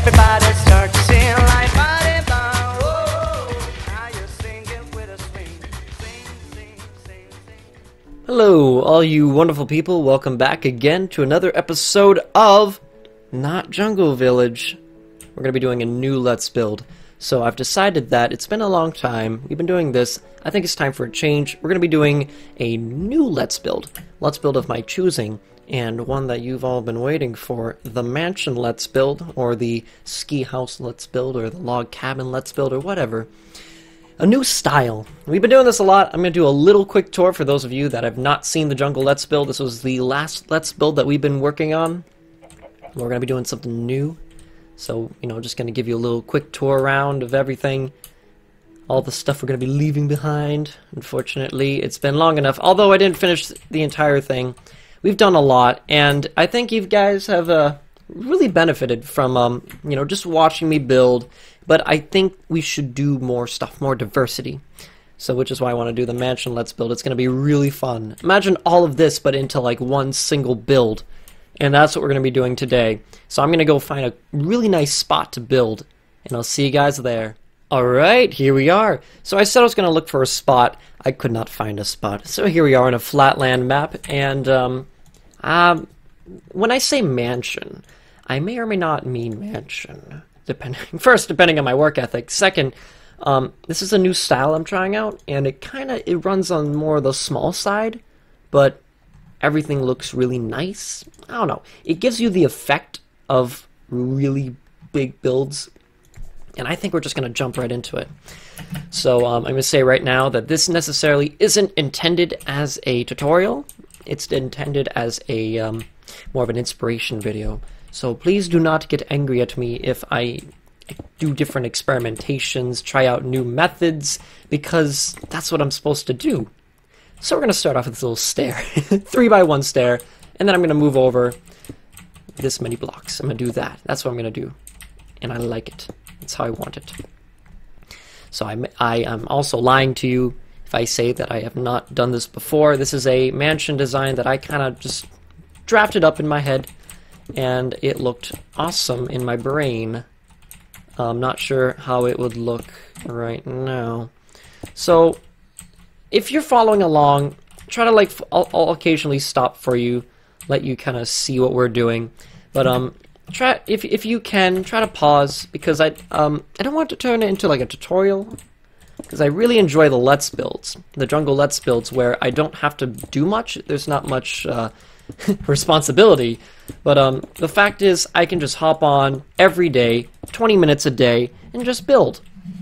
Everybody start to sing like body bomb. Whoa, now you're singing with a swing. Sing, sing, sing, sing. Hello, all you wonderful people. Welcome back again to another episode of Not Jungle Village. We're going to be doing a new Let's Build. So I've decided that it's been a long time. We've been doing this. I think it's time for a change. We're going to be doing a new Let's Build. Let's Build of my choosing. And one that you've all been waiting for. The Mansion Let's Build. Or the Ski House Let's Build. Or the Log Cabin Let's Build. Or whatever. A new style. We've been doing this a lot. I'm going to do a little quick tour for those of you that have not seen the Jungle Let's Build. This was the last Let's Build that we've been working on. We're going to be doing something new. So, you know, just going to give you a little quick tour around of everything. All the stuff we're going to be leaving behind. Unfortunately, it's been long enough. Although I didn't finish the entire thing. We've done a lot. And I think you guys have really benefited from, you know, just watching me build. But I think we should do more stuff, more diversity. So, which is why I want to do the Mansion Let's Build. It's going to be really fun. Imagine all of this, but into like one single build. And that's what we're going to be doing today. So I'm going to go find a really nice spot to build. And I'll see you guys there. Alright, here we are. So I said I was going to look for a spot. I could not find a spot. So here we are on a flatland map. And when I say mansion, I may or may not mean mansion. Depending on my work ethic. Second, this is a new style I'm trying out. And it runs on more the small side. But everything looks really nice. I don't know. It gives you the effect of really big builds. And I think we're just going to jump right into it. So I'm going to say right now that this necessarily isn't intended as a tutorial. It's intended as a more of an inspiration video. So please do not get angry at me if I do different experimentations, try out new methods, because that's what I'm supposed to do. So we're going to start off with this little stair, 3x1 stair, and then I'm going to move over this many blocks. I'm going to do that. That's what I'm going to do, and I like it. That's how I want it. So I am also lying to you if I say that I have not done this before. This is a mansion design that I kind of just drafted up in my head, and it looked awesome in my brain. I'm not sure how it would look right now. So if you're following along, try to I'll occasionally stop for you, let you kind of see what we're doing. But try if you can try to pause, because I don't want to turn it into like a tutorial, because I really enjoy the Let's Builds, the Jungle Let's Builds, where I don't have to do much. There's not much responsibility. But the fact is, I can just hop on every day, 20 minutes a day, and just build,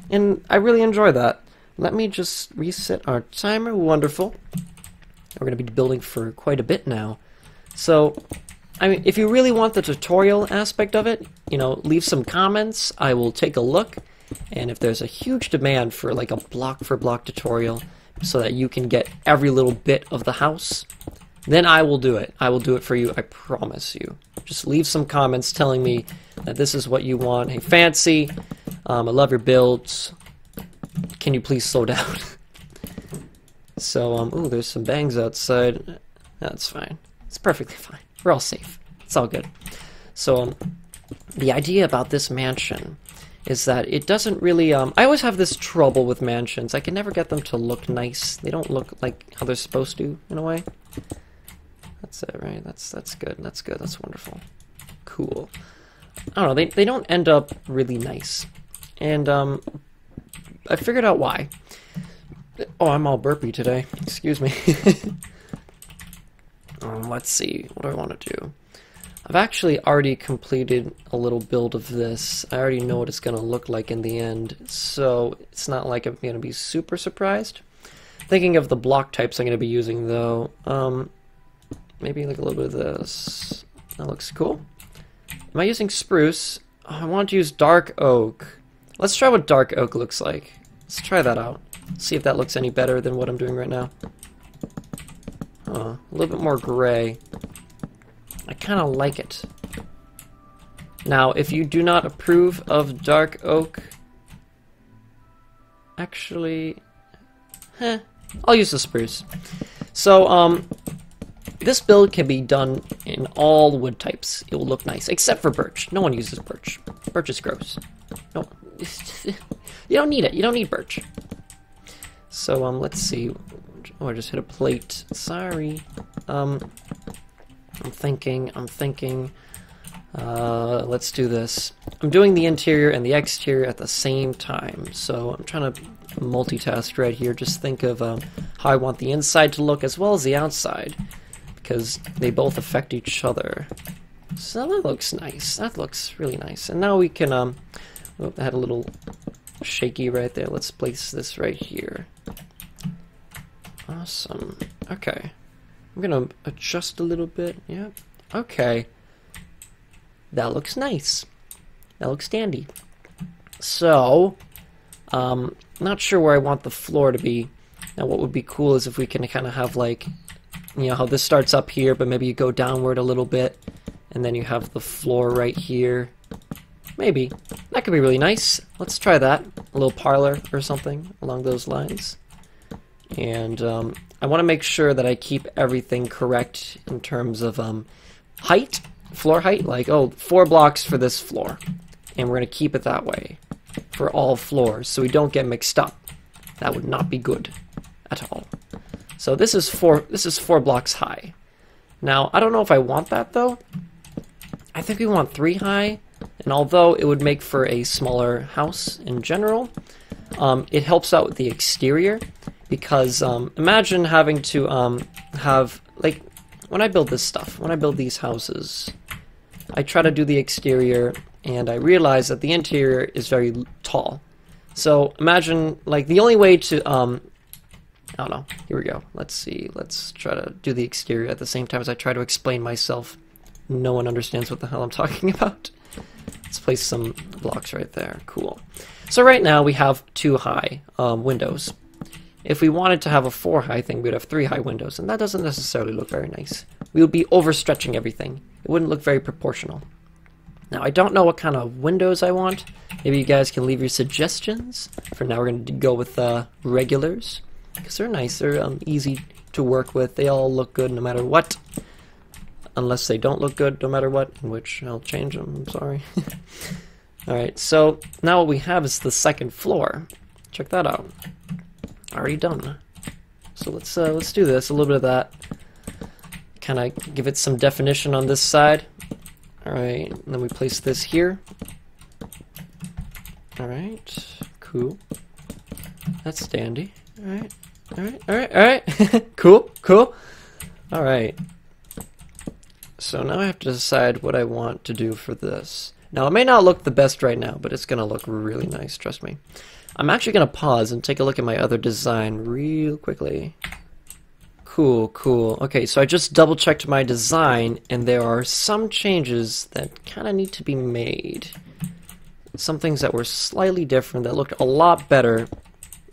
and I really enjoy that. Let me just reset our timer. Wonderful. We're going to be building for quite a bit now. So, I mean, if you really want the tutorial aspect of it, you know, leave some comments. I will take a look. And if there's a huge demand for like a block-for-block tutorial so that you can get every little bit of the house, then I will do it. I will do it for you. I promise you. Just leave some comments telling me that this is what you want. Hey, Fancy, I love your builds. Can you please slow down? So, ooh, there's some bangs outside. That's fine. It's perfectly fine. We're all safe. It's all good. So, the idea about this mansion is that it doesn't really, I always have this trouble with mansions. I can never get them to look nice. They don't look like how they're supposed to, in a way. That's it, right? That's good. That's good. That's wonderful. Cool. I don't know. They don't end up really nice. And, I figured out why. Oh, I'm all burpy today. Excuse me. Let's see. What do I want to do? I've actually already completed a little build of this. I already know what it's going to look like in the end. So it's not like I'm going to be super surprised. Thinking of the block types I'm going to be using, though. Maybe like a little bit of this. That looks cool. Am I using spruce? Oh, I want to use dark oak. Let's try what dark oak looks like. Let's try that out. See if that looks any better than what I'm doing right now. A little bit more gray. I kind of like it. Now, if you do not approve of dark oak, actually, I'll use the spruce. So, this build can be done in all wood types. It will look nice, except for birch. No one uses birch. Birch is gross. No, you don't need it. You don't need birch. So let's see. Oh, I just hit a plate. Sorry. I'm thinking. Let's do this. I'm doing the interior and the exterior at the same time, so I'm trying to multitask right here. Just think of how I want the inside to look as well as the outside, because they both affect each other. So that looks nice. That looks really nice. And now we can, oh, I had a little shaky right there. Let's place this right here. Awesome. Okay. I'm gonna adjust a little bit. Yep. Okay. That looks nice. That looks dandy. So, not sure where I want the floor to be. Now, what would be cool is if we can kind of have, like, you know, how this starts up here, but maybe you go downward a little bit, and then you have the floor right here. Maybe. That could be really nice. Let's try that. A little parlor or something along those lines. And I want to make sure that I keep everything correct in terms of height. Floor height, like, oh, 4 blocks for this floor, and we're going to keep it that way for all floors so we don't get mixed up. That would not be good at all. So this is 4 blocks high. Now, I don't know if I want that though. I think we want 3 high, and although it would make for a smaller house in general, it helps out with the exterior, because imagine having to have, like, when I build this stuff, when I build these houses, I try to do the exterior, and I realize that the interior is very tall. So imagine, like, the only way to, I don't know, here we go. Let's see, let's try to do the exterior at the same time as I try to explain myself. No one understands what the hell I'm talking about. Let's place some blocks right there. Cool. So right now we have 2 high windows. If we wanted to have a 4 high thing, we'd have 3 high windows, and that doesn't necessarily look very nice. We would be overstretching everything. It wouldn't look very proportional. Now, I don't know what kind of windows I want. Maybe you guys can leave your suggestions. For now, we're going to go with regulars, because they're nice. They're easy to work with. They all look good no matter what. Unless they don't look good no matter what, in which I'll change them. I'm sorry. Alright, so now what we have is the second floor. Check that out. Already done. So let's do this, a little bit of that. Kind of give it some definition on this side. Alright, then we place this here. Alright, cool. That's dandy. Alright, alright. Cool. Alright. So now I have to decide what I want to do for this. Now, it may not look the best right now, but it's going to look really nice, trust me. I'm actually going to pause and take a look at my other design real quickly. Cool. Okay, so I just double-checked my design, and there are some changes that kind of need to be made. Some things that were slightly different that looked a lot better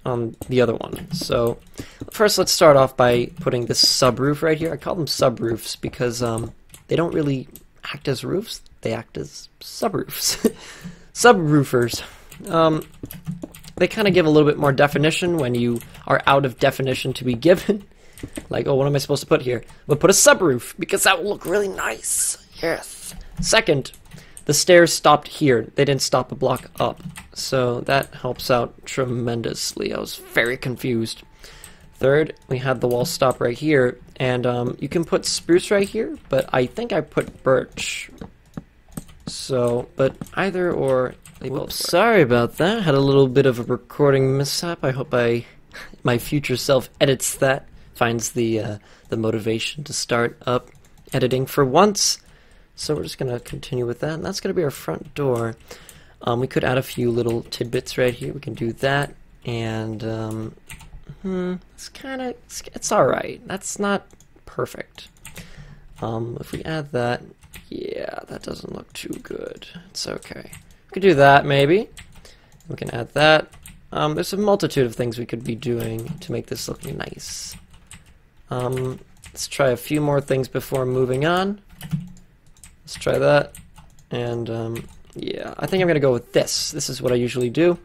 on the other one. So, first let's start off by putting this subroof right here. I call them subroofs because they don't really act as roofs, they act as subroofs. Subroofers. They kind of give a little bit more definition when you are out of definition to be given. Like, oh, what am I supposed to put here? We'll put a subroof, because that will look really nice. Yes. Second, the stairs stopped here. They didn't stop a block up. So that helps out tremendously. I was very confused. Third, we had the wall stop right here. And you can put spruce right here, but I think I put birch. So, but either or... Whoops, sorry about that. Had a little bit of a recording mishap. I hope my future self edits that. Finds the motivation to start up editing for once. So we're just going to continue with that. And that's going to be our front door. We could add a few little tidbits right here. We can do that. And it's alright. That's not perfect. If we add that, yeah, that doesn't look too good. It's okay. We could do that, maybe. We can add that. There's a multitude of things we could be doing to make this look nice. Let's try a few more things before moving on. Let's try that. And, yeah, I think I'm going to go with this. This is what I usually do.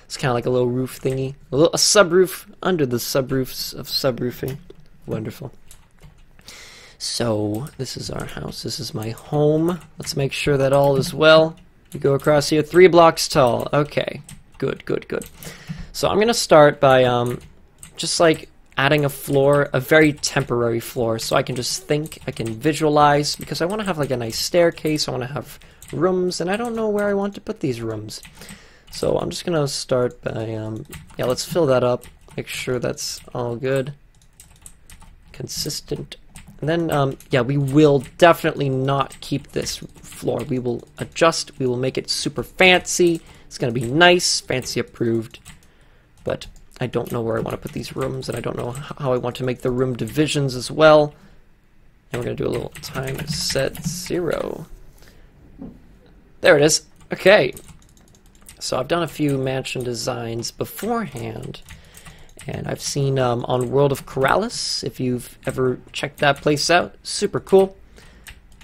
It's kind of like a little roof thingy. A subroof under the subroofs of subroofing. Wonderful. So, this is our house. This is my home. Let's make sure that all is well. You go across here, 3 blocks tall. Okay, good, good, good. So I'm gonna start by just like adding a floor, a very temporary floor, so I can just think, I can visualize, because I want to have like a nice staircase, I want to have rooms, and I don't know where I want to put these rooms. So I'm just gonna start by, yeah, let's fill that up, make sure that's all good, consistent. And then, yeah, we will definitely not keep this floor. We will adjust, we will make it super fancy. It's gonna be nice, fancy approved, but I don't know where I want to put these rooms, and I don't know how I want to make the room divisions as well. And we're gonna do a little time set 0. There it is. Okay. So I've done a few mansion designs beforehand, and I've seen on World of Corrales, if you've ever checked that place out, super cool.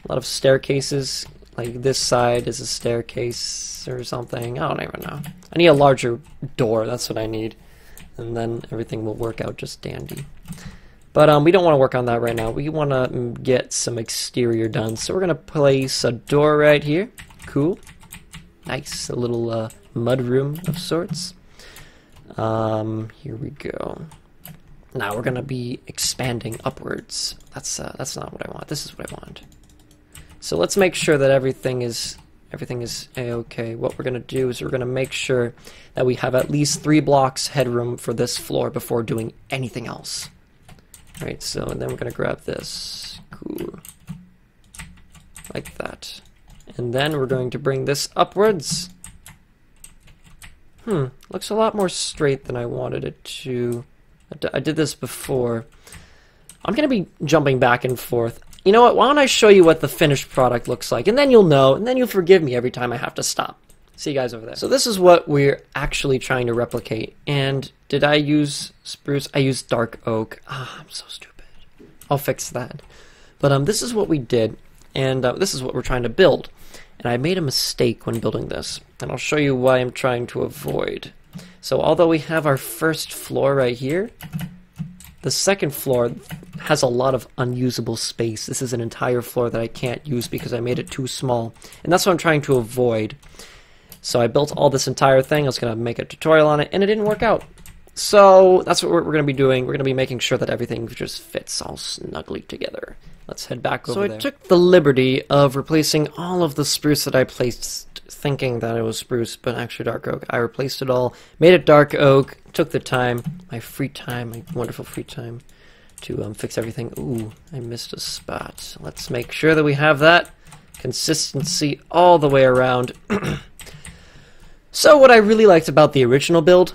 A lot of staircases, like this side is a staircase or something, I don't even know. I need a larger door, that's what I need, and then everything will work out just dandy. But we don't want to work on that right now, we want to get some exterior done, so we're going to place a door right here, cool. Nice, a little mud room of sorts. Here we go. Now we're gonna be expanding upwards. That's not what I want. This is what I want. So let's make sure that everything is a-okay. What we're gonna do is we're gonna make sure that we have at least 3 blocks headroom for this floor before doing anything else. All right. So then we're gonna grab this. Cool. Like that. And then we're going to bring this upwards. Looks a lot more straight than I wanted it to. I did this before. I'm going to be jumping back and forth. You know what? Why don't I show you what the finished product looks like, and then you'll know, and then you'll forgive me every time I have to stop. See you guys over there. So this is what we're actually trying to replicate. And did I use spruce? I used dark oak. Ah, I'm so stupid. I'll fix that. But this is what we did, and this is what we're trying to build. And I made a mistake when building this, and I'll show you why I'm trying to avoid. So although we have our first floor right here, the second floor has a lot of unusable space. This is an entire floor that I can't use because I made it too small, and that's what I'm trying to avoid. So I built all this entire thing. I was going to make a tutorial on it, and it didn't work out. So that's what we're going to be doing. We're going to be making sure that everything just fits all snugly together. Let's head back over there. So I took the liberty of replacing all of the spruce that I placed, thinking that it was spruce, but actually dark oak. I replaced it all, made it dark oak, took the time, my free time, my wonderful free time, to fix everything. Ooh, I missed a spot. Let's make sure that we have that consistency all the way around. So what I really liked about the original build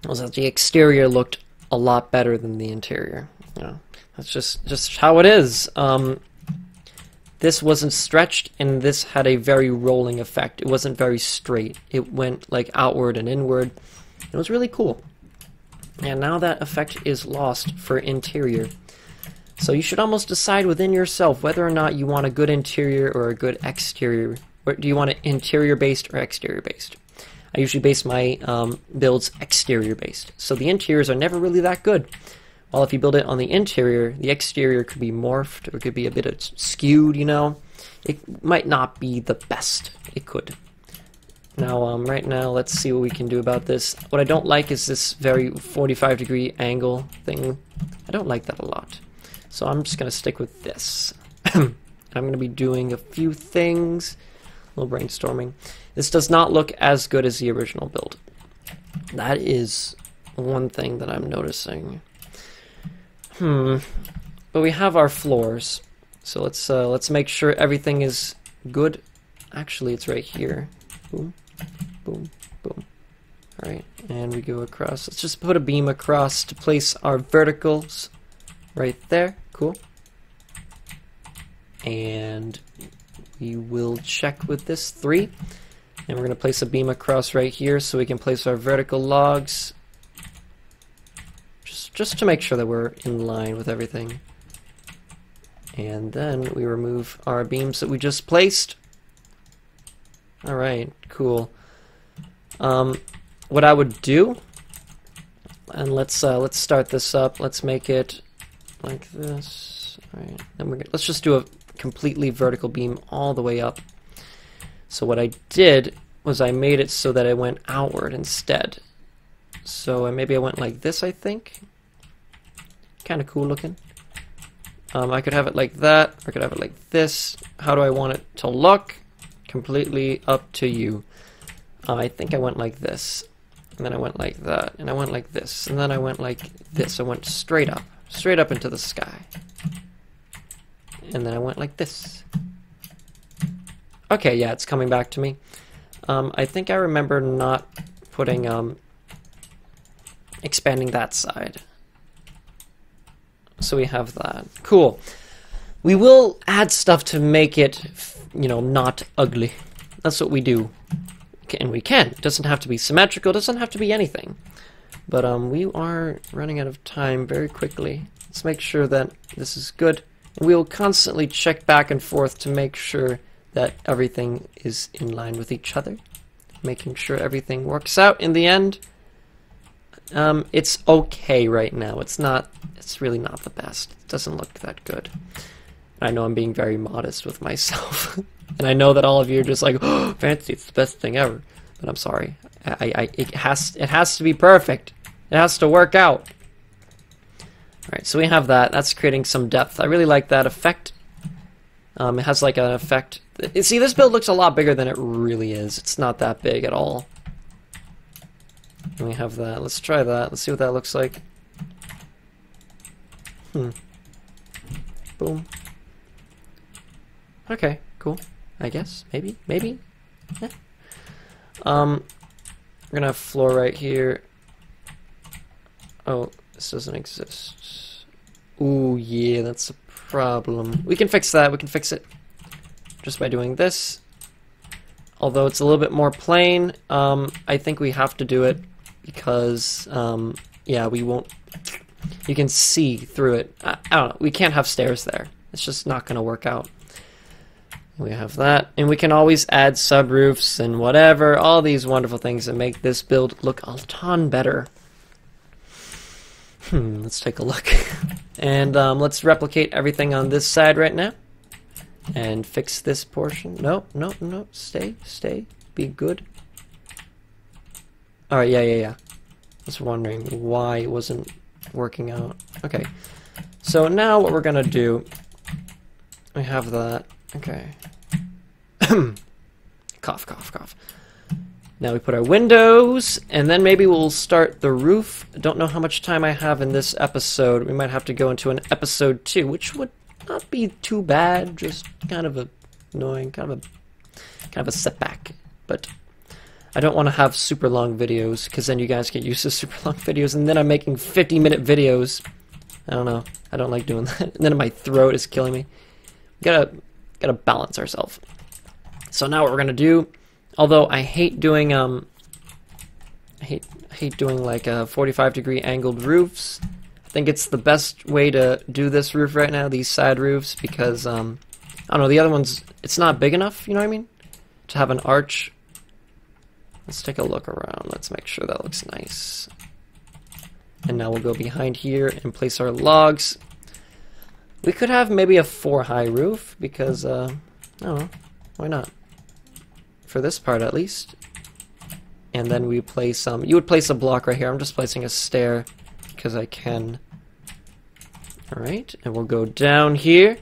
was that the exterior looked a lot better than the interior. You know, that's just how it is. This wasn't stretched, and this had a very rolling effect. It wasn't very straight. It went like outward and inward. It was really cool. And now that effect is lost for interior. So you should almost decide within yourself whether or not you want a good interior or a good exterior. Or do you want it interior-based or exterior-based? I usually base my builds exterior-based. So the interiors are never really that good. While if you build it on the interior, the exterior could be morphed or could be a bit skewed, you know. It might not be the best. It could. Now, right now, let's see what we can do about this. What I don't like is this very 45-degree angle thing. I don't like that a lot. So I'm just going to stick with this. I'm going to be doing a few things. A little brainstorming. This does not look as good as the original build. That is one thing that I'm noticing. But we have our floors. So let's make sure everything is good. Actually, it's right here. Boom, boom, boom. Alright, and we go across. Let's just put a beam across to place our verticals right there. Cool. And we will check with this 3. And we're going to place a beam across right here so we can place our vertical logs. Just to make sure that we're in line with everything. And then we remove our beams that we just placed. Alright, cool. What I would do, and let's start this up. Let's make it like this. Alright, then let's just do a completely vertical beam all the way up. So what I did was I made it so that it went outward instead. So maybe I went like this, I think. Kind of cool looking. I could have it like that, or I could have it like this. How do I want it to look? Completely up to you. I think I went like this, and then I went like that, and I went like this, and then I went like this. I went straight up into the sky. And then I went like this. Okay, yeah, it's coming back to me. I think I remember not putting, expanding that side. So we have that. Cool. We will add stuff to make it, you know, not ugly. That's what we do. And we can. It doesn't have to be symmetrical. It doesn't have to be anything. But we are running out of time very quickly. Let's make sure that this is good. And we'll constantly check back and forth to make sure that everything is in line with each other. Making sure everything works out in the end. It's okay right now. It's really not the best. It doesn't look that good. I know I'm being very modest with myself. And I know that all of you are just like, oh, Fancy, it's the best thing ever. But I'm sorry. It has to be perfect. It has to work out. Alright, so we have that. That's creating some depth. I really like that effect. It has like an effect. See, this build looks a lot bigger than it really is. It's not that big at all. And we have that. Let's try that. Let's see what that looks like. Boom. Okay, cool. I guess. Maybe. Yeah. We're gonna have floor right here. Oh, this doesn't exist. Ooh, yeah, that's a problem. We can fix that. We can fix it just by doing this. Although it's a little bit more plain, I think we have to do it because, yeah, we won't... You can see through it. I don't know. We can't have stairs there. It's just not going to work out. We have that. And we can always add subroofs and whatever. All these wonderful things that make this build look a ton better. Let's take a look. And let's replicate everything on this side right now. And fix this portion. No. Stay. Be good. Alright, yeah. I was wondering why it wasn't working out. Okay. So now what we're gonna do, we have that. Okay. Cough. Now we put our windows, and then maybe we'll start the roof. I don't know how much time I have in this episode. We might have to go into an episode 2, which would not be too bad. Just kind of annoying, kind of a setback. But I don't want to have super long videos, because then you guys get used to super long videos, and then I'm making 50-minute videos. I don't know. I don't like doing that. And then my throat is killing me. Gotta balance ourselves. So now what we're gonna do, although I hate doing I hate doing like 45-degree angled roofs. I think it's the best way to do this roof right now, these side roofs, because I don't know, the other ones, it's not big enough, you know what I mean? To have an arch. Let's take a look around. Let's make sure that looks nice. And now we'll go behind here and place our logs. We could have maybe a 4-high roof, because I don't know, why not? For this part at least. And then we place you would place a block right here. I'm just placing a stair because I can. Alright, and we'll go down here,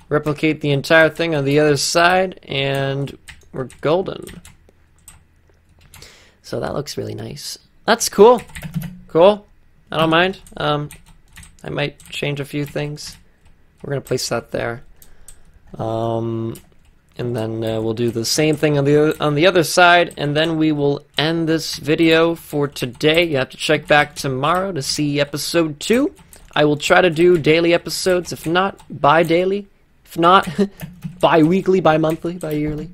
replicate the entire thing on the other side, and we're golden. So that looks really nice. That's cool. Cool. I don't mind. I might change a few things. We're gonna place that there. And then we'll do the same thing on the other side, and then we will end this video for today. You have to check back tomorrow to see episode 2. I will try to do daily episodes, if not bi-daily, if not bi-weekly, bi-monthly, bi-yearly.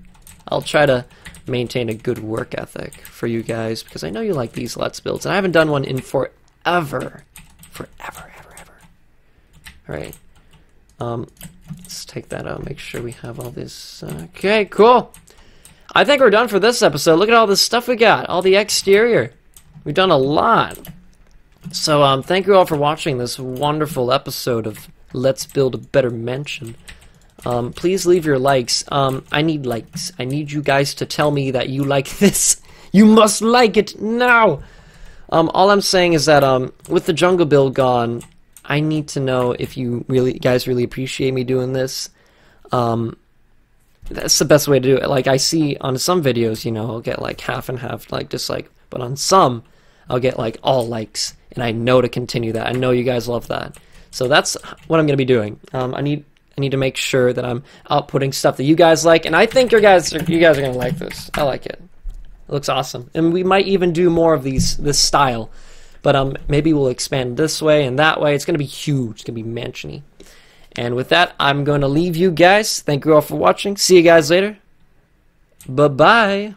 I'll try to maintain a good work ethic for you guys, because I know you like these Let's Builds, and I haven't done one in forever. Forever. Alright. Let's take that out, make sure we have all this. Okay, cool. I think we're done for this episode. Look at all this stuff we got, all the exterior. We've done a lot. So, thank you all for watching this wonderful episode of Let's Build a Better Mansion. Please leave your likes. I need likes. I need you guys to tell me that you like this. You must like it now. All I'm saying is that with the jungle build gone, I need to know if you guys really appreciate me doing this. That's the best way to do it. Like, I see on some videos, you know, I'll get like half and half, like dislike, but on some, I'll get like all likes, and I know to continue that. I know you guys love that, so that's what I'm gonna be doing. I need to make sure that I'm outputting stuff that you guys like, and I think you guys are gonna like this. I like it. It looks awesome, and we might even do more of this style, but maybe we'll expand this way and that way. It's gonna be huge. It's gonna be mansion-y. And with that, I'm going to leave you guys. Thank you all for watching. See you guys later. Bye-bye.